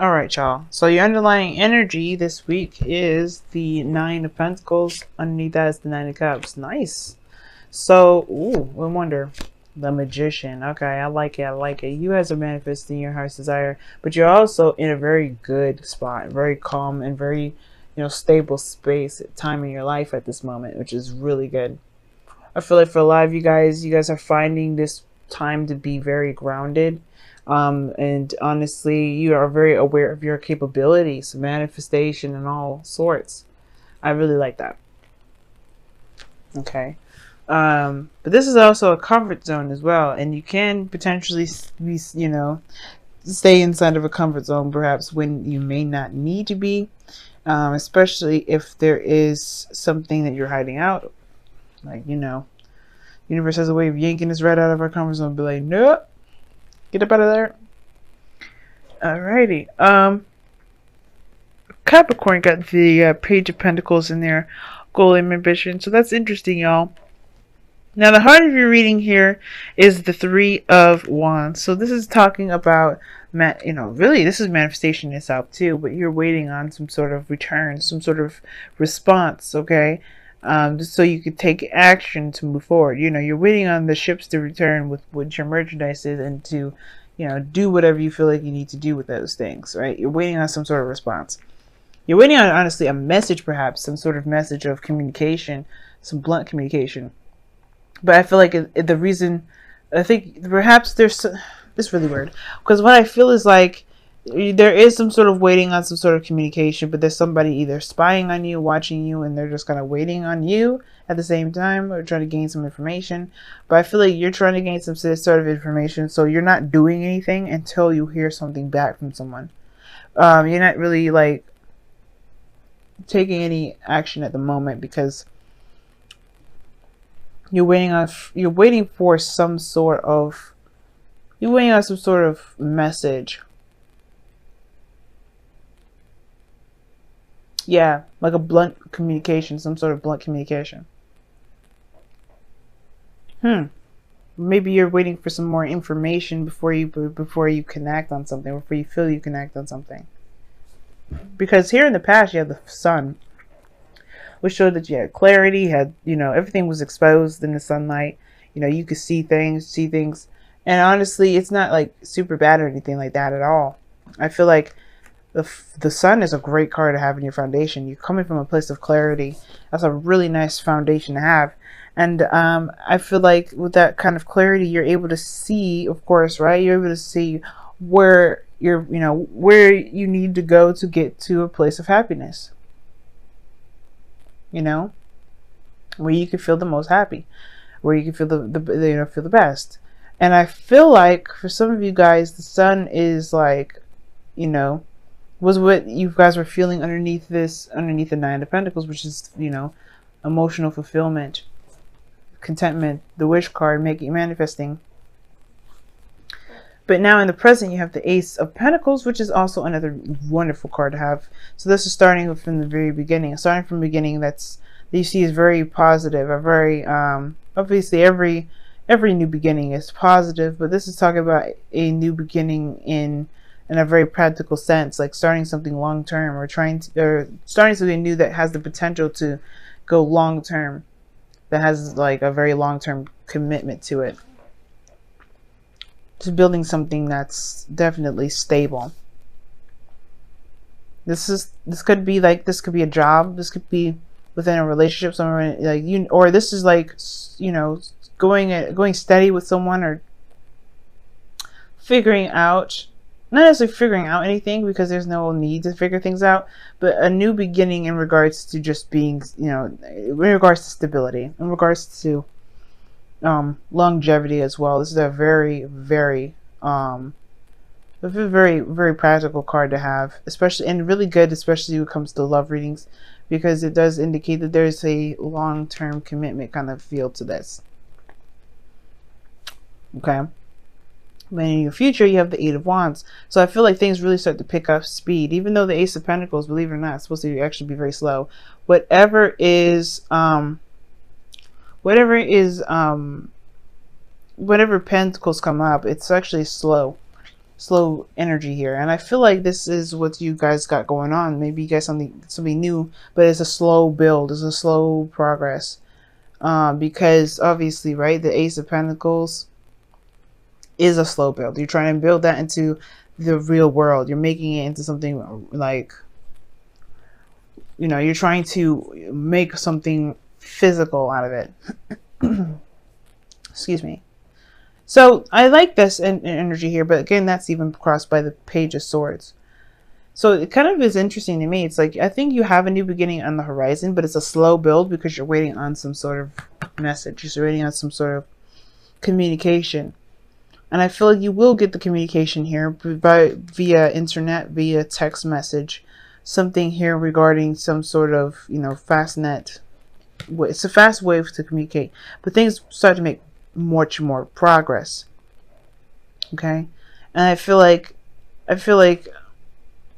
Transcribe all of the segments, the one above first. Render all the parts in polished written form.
All right, y'all. So your underlying energy this week is the Nine of Pentacles. Underneath that is the Nine of Cups. Nice. So, ooh, we wonder. The Magician. Okay, I like it. I like it. You guys are manifesting your heart's desire, but you're also in a very good spot, very calm and very, stable space, time in your life at this moment, which is really good. I feel like for a lot of you guys are finding this time to be very grounded. And honestly, you are very aware of your capabilities, manifestation, and all sorts. I really like that. Okay. But this is also a comfort zone as well, and you can potentially be, stay inside of a comfort zone perhaps when you may not need to be, especially if there is something that you're hiding out, like, universe has a way of yanking us right out of our comfort zone, be like, nope, get up out of there. Alrighty. Capricorn got the Page of Pentacles in their goal and ambition, so that's interesting, y'all. Now, the heart of your reading here is the Three of Wands. So this is talking about, really, this is manifestation itself too, but you're waiting on some sort of return, some sort of response, okay? Just so you could take action to move forward. You're waiting on the ships to return with what your merchandise is and to, do whatever you feel like you need to do with those things, right? You're waiting on some sort of response. You're waiting on, honestly, a message, perhaps, some sort of message of communication, some blunt communication. But I feel like the reason, I think perhaps this is really weird, because what I feel is like there is some sort of waiting on some sort of communication, but there's somebody either spying on you, watching you, and they're just kind of waiting on you at the same time, or trying to gain some information. But I feel like you're trying to gain some sort of information, so you're not doing anything until you hear something back from someone. You're not really like taking any action at the moment because you're waiting for some sort of message. Yeah, like a blunt communication, some sort of blunt communication. Maybe you're waiting for some more information before you connect on something, before you feel you connect on something. Because here in the past you have the Sun, which showed that you had clarity, everything was exposed in the sunlight. You could see things. And honestly, it's not like super bad or anything like that at all. I feel like the Sun is a great card to have in your foundation. You're coming from a place of clarity. That's a really nice foundation to have. And I feel like with that kind of clarity, you're able to see, of course, right? You're able to see where where you need to go to get to a place of happiness. Where you can feel the most happy, where you can feel feel the best. And I feel like for some of you guys, the Sun is like, was what you guys were feeling underneath the Nine of Pentacles, which is, emotional fulfillment, contentment, the wish card, manifesting. But now in the present, you have the Ace of Pentacles, which is also another wonderful card to have. So this is starting from the very beginning. Starting from the beginning, that you see is very positive. A very obviously every new beginning is positive, but this is talking about a new beginning in a very practical sense, like starting something long term, or starting something new that has the potential to go long term, that has like a very long term commitment to it. To building something that's definitely stable. This could be a job. This could be within a relationship, somewhere like or this is like going steady with someone, or figuring out, not necessarily figuring out anything because there's no need to figure things out, but a new beginning in regards to just being, in regards to stability, in regards to longevity as well. This is a very, very very practical card to have, especially, and really good, especially when it comes to love readings, because it does indicate that there's a long-term commitment kind of feel to this. Okay. But in your future, you have the Eight of Wands. So I feel like things really start to pick up speed, even though the Ace of Pentacles, believe it or not, is supposed to actually be very slow. Whatever Pentacles come up, it's actually slow. slow energy here. And I feel like this is what you guys got going on. Maybe you guys something new, but it's a slow build, it's a slow progress. Because obviously, right, the Ace of Pentacles is a slow build. You're trying to build that into the real world. You're making it into something like, you know, you're trying to make something physical out of it. Excuse me. So I like this energy here, but again, that's even crossed by the Page of Swords. So it kind of is interesting to me. It's like, I think you have a new beginning on the horizon, but it's a slow build because you're waiting on some sort of message. You're waiting on some sort of communication. And I feel like you will get the communication here via internet, via text message, something here regarding some sort of, you know, fast net. It's a fast way to communicate, but things start to make much more progress. Okay, and I feel like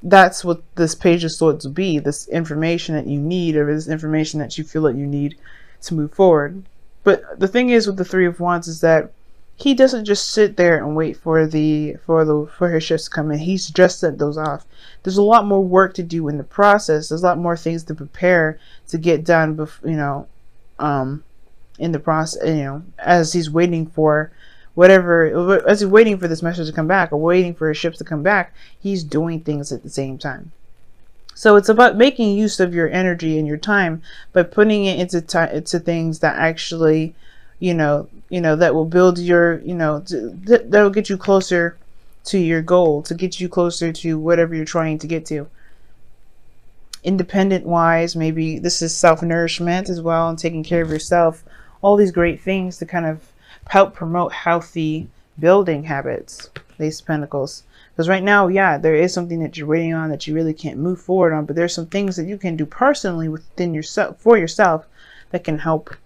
that's what this Page of Swords will be, this information that you need, or this information that you feel that you need to move forward. But the thing is with the Three of Wands is that he doesn't just sit there and wait for his shifts to come in. He's just sent those off. There's a lot more work to do in the process. There's a lot more things to prepare to get done before, you know, in the process, you know, as he's waiting for whatever, as he's waiting for this message to come back or waiting for his ships to come back, he's doing things at the same time. So it's about making use of your energy and your time by putting it into things that actually, you know, that will build your, you know, that will get you closer to your goal, to get you closer to whatever you're trying to get to. Independent wise, maybe this is self-nourishment as well, and taking care of yourself. All these great things to kind of help promote healthy building habits, Ace of Pentacles. Because right now, yeah, there is something that you're waiting on that you really can't move forward on, but there's some things that you can do personally within yourself, for yourself, that can help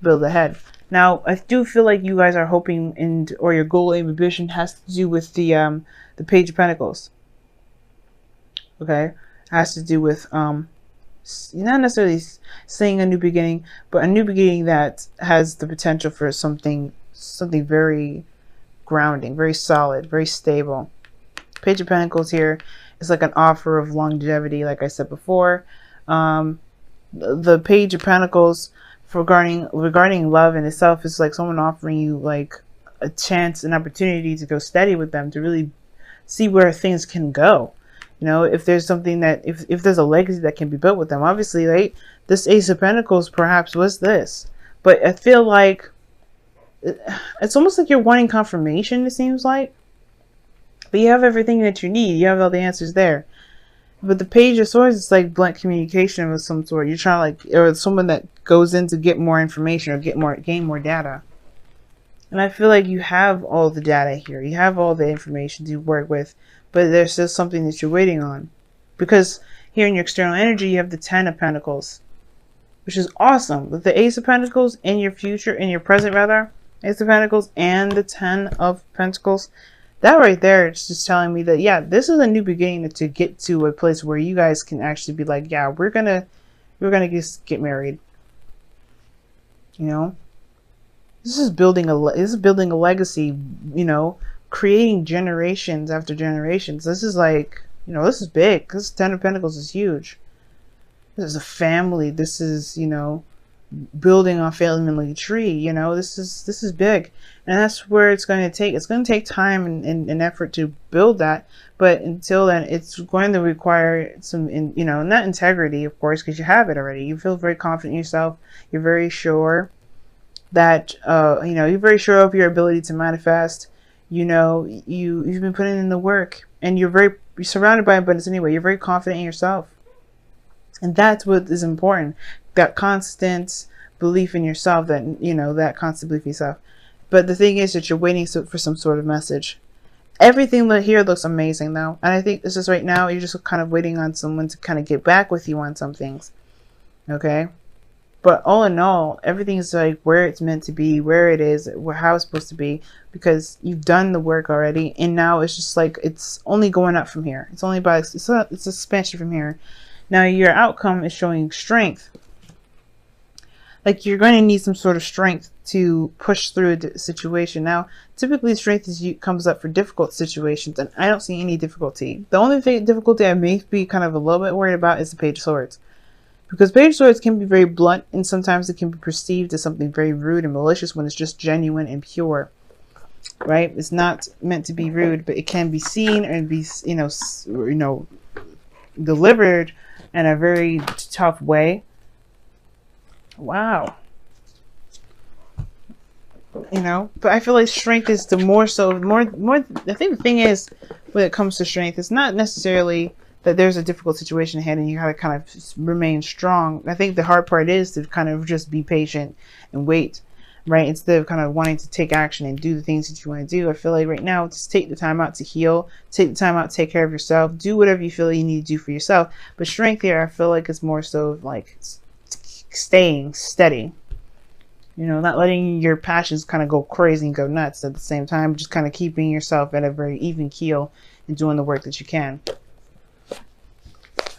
build ahead. Now, I do feel like you guys are hoping, or your goal, aim, ambition has to do with the Page of Pentacles. Okay, has to do with not necessarily saying a new beginning, but a new beginning that has the potential for something very grounding, very solid, very stable. Page of Pentacles here is like an offer of longevity, like I said before. The Page of Pentacles regarding love in itself is like someone offering you like a chance, an opportunity to go steady with them, to really see where things can go. You know, if there's something that, if there's a legacy that can be built with them. Obviously, right, this Ace of Pentacles perhaps was this. But I feel like it's almost like you're wanting confirmation, it seems like. But you have everything that you need. You have all the answers there. But the Page of Swords is like blunt communication of some sort. You're trying to, like, or someone that goes in to get more information or gain more data. And I feel like you have all the data here. You have all the information to work with. But there's still something that you're waiting on. Because here in your external energy, you have the Ten of Pentacles, which is awesome. With the Ace of Pentacles in your future, in your present rather, Ace of Pentacles and the Ten of Pentacles, that right there is just telling me that, yeah, this is a new beginning to get to a place where you guys can actually be like, yeah, we're gonna just get married. You know, this is building a legacy. You know, creating generations after generations. This is like, you know, this is big. This Ten of Pentacles is huge. This is a family. This is, you know, building a family tree. You know, this is big, and that's where it's going to take. It's going to take time and effort to build that. But until then, it's going to require some, you know, not integrity, of course, because you have it already. You feel very confident in yourself. You're very sure that you know, you're very sure of your ability to manifest. You know, you've been putting in the work, and you're surrounded by abundance anyway. You're very confident in yourself, and that's what is important. That constant belief in yourself, that, you know, that constant belief in yourself. But the thing is that you're waiting for some sort of message. Everything here looks amazing though, and I think this is right now you're just kind of waiting on someone to kind of get back with you on some things. Okay, but all in all, everything is like where it's meant to be, where it is, how it's supposed to be, because you've done the work already, and now it's just like it's only going up from here. It's only by it's expansion from here. Now your outcome is showing strength. Like you're going to need some sort of strength to push through a situation. Now, typically strength comes up for difficult situations, and I don't see any difficulty. The only difficulty I may be kind of a little bit worried about is the Page of Swords. Because Page of Swords can be very blunt, and sometimes it can be perceived as something very rude and malicious when it's just genuine and pure. Right? It's not meant to be rude, but it can be seen and be, delivered in a very tough way. Wow. But I feel like strength is the more. I think the thing is, when it comes to strength, it's not necessarily that there's a difficult situation ahead and you gotta kind of remain strong. I think the hard part is to kind of just be patient and wait, right? Instead of kind of wanting to take action and do the things that you want to do. I feel like right now, just take the time out to heal, take the time out to take care of yourself, do whatever you feel you need to do for yourself. But strength here, I feel like it's more so like staying steady. Not letting your passions kind of go crazy and go nuts at the same time, just kind of keeping yourself at a very even keel and doing the work that you can.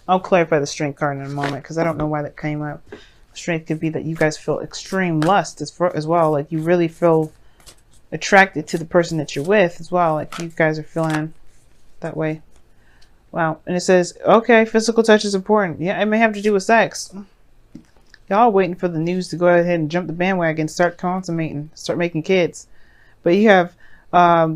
I'll clarify the strength card in a moment because I don't know why that came up. Strength could be that you guys feel extreme lust as well. Like you really feel attracted to the person that you're with as well. Like you guys are feeling that way. Wow. And it says, okay, physical touch is important. Yeah, it may have to do with sex. Y'all waiting for the news to go ahead and jump the bandwagon, start consummating, start making kids. But you have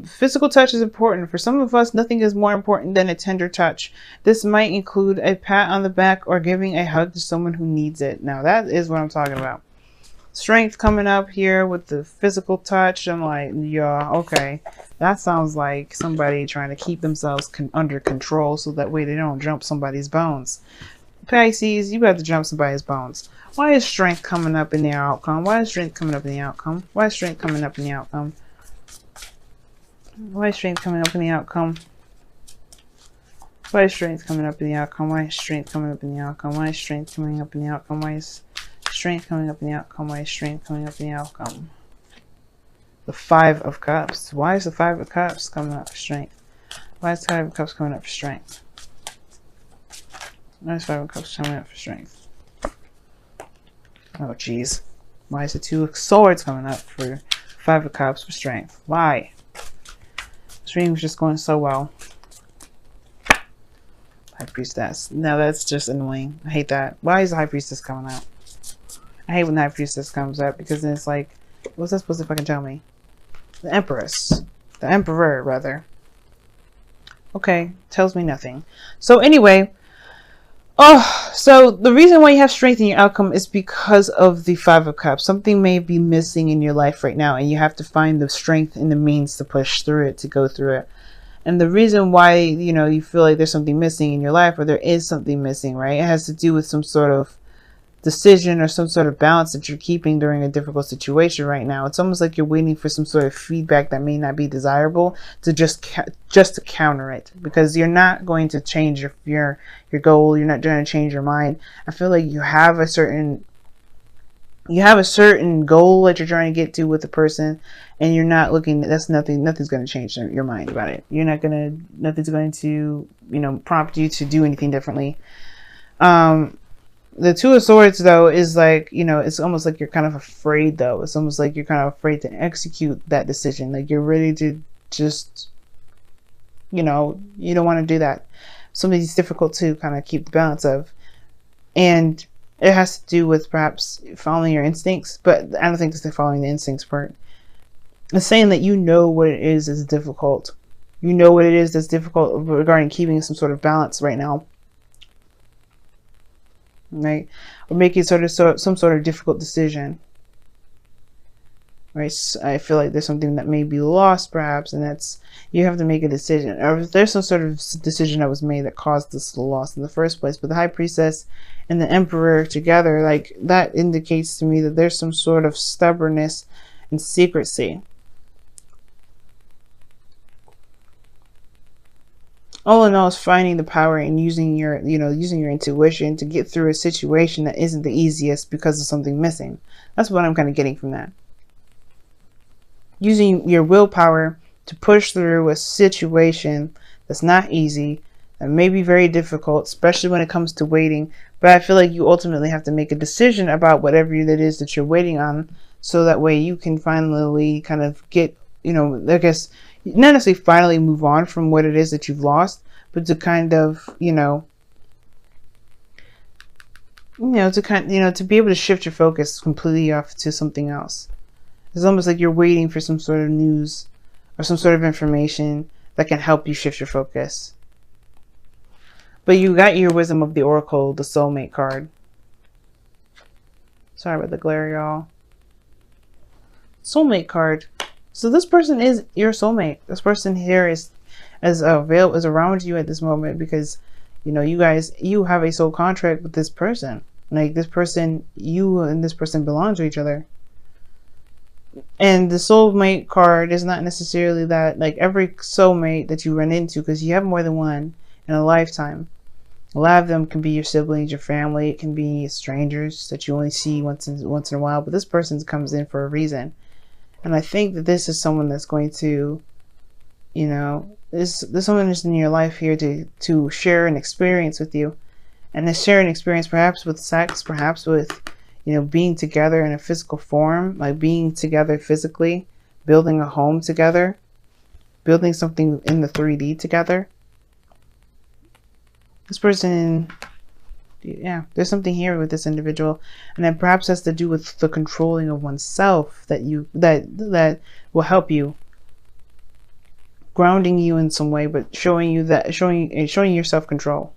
physical touch is important. For some of us, nothing is more important than a tender touch. This might include a pat on the back or giving a hug to someone who needs it. Now, that is what I'm talking about. Strength coming up here with the physical touch. I'm like, yeah, okay. That sounds like somebody trying to keep themselves under control so that way they don't jump somebody's bones. Pisces, you have to jump somebody's bones. Why is strength coming up in the outcome? Why is strength coming up in the outcome? Why is strength coming up in the outcome? Why is strength coming up in the outcome? Why is strength coming up in the outcome? Why is strength coming up in the outcome? Why is strength coming up in the outcome? Why is strength coming up in the outcome? Why is strength coming up in the outcome? The Five of Cups. Why is the Five of Cups coming up for strength? Why is the Five of Cups coming up for strength? Why is the Five of Cups coming up for strength? Oh, jeez. Why is the Two of Swords coming up for Five of Cups for strength? Why? This reading was just going so well. High Priestess. No, that's just annoying. I hate that. Why is the High Priestess coming out? I hate when the High Priestess comes up because then it's like, what's that supposed to fucking tell me? The Empress. The Emperor, rather. Okay, tells me nothing. So anyway, so the reason why you have strength in your outcome is because of the Five of Cups. Something may be missing in your life right now, and you have to find the strength and the means to push through it, to go through it. And the reason why, you feel like there's something missing in your life, or there is something missing, right? It has to do with some sort of decision or some sort of balance that you're keeping during a difficult situation right now. It's almost like you're waiting for some sort of feedback that may not be desirable to just to counter it, because you're not going to change your goal. You're not going to change your mind. I feel like you have a certain goal that you're trying to get to with the person, and you're not looking. Nothing's going to change your mind about it. Nothing's going to prompt you to do anything differently. The Two of Swords, though, is like, it's almost like you're kind of afraid, though. It's almost like you're kind of afraid to execute that decision. Like you're ready to just, you don't want to do that. Something's difficult to kind of keep the balance of. And it has to do with perhaps following your instincts, but I don't think it's the following the instincts part. It's saying that what it is that's difficult. You know what it is that's difficult regarding keeping some sort of balance right now. Right, or making some sort of difficult decision, right? I feel like there's something that may be lost perhaps, and that's you have to make a decision, or if there's some sort of decision that was made that caused this loss in the first place. But the High Priestess and the Emperor together, like that indicates to me that there's some sort of stubbornness and secrecy. All in all, is finding the power and using your intuition to get through a situation that isn't the easiest because of something missing. That's what I'm kind of getting from that. Using your willpower to push through a situation that's not easy, that may be very difficult, especially when it comes to waiting. But I feel like you ultimately have to make a decision about whatever it is that you're waiting on so that way you can finally kind of get, you know, I guess not necessarily finally move on from what it is that you've lost, but to kind of, to be able to shift your focus completely off to something else. It's almost like you're waiting for some sort of news or some sort of information that can help you shift your focus. But you got your Wisdom of the Oracle, the Soulmate card. Sorry about the glare, y'all. Soulmate card. So this person is your soulmate. This person here is around you at this moment because, you have a soul contract with this person. Like this person, you and this person belong to each other. And the soulmate card is not necessarily that, like every soulmate that you run into, because you have more than one in a lifetime. A lot of them can be your siblings, your family. It can be strangers that you only see once in a while. But this person comes in for a reason. And I think that this is someone that's going to, this someone is in your life here to share an experience with you. And to share an experience perhaps with sex, perhaps with, being together in a physical form, like being together physically, building a home together, building something in the 3D together. This person, there's something here with this individual, and that perhaps has to do with the controlling of oneself that will help you, grounding you in some way, but showing you your self-control.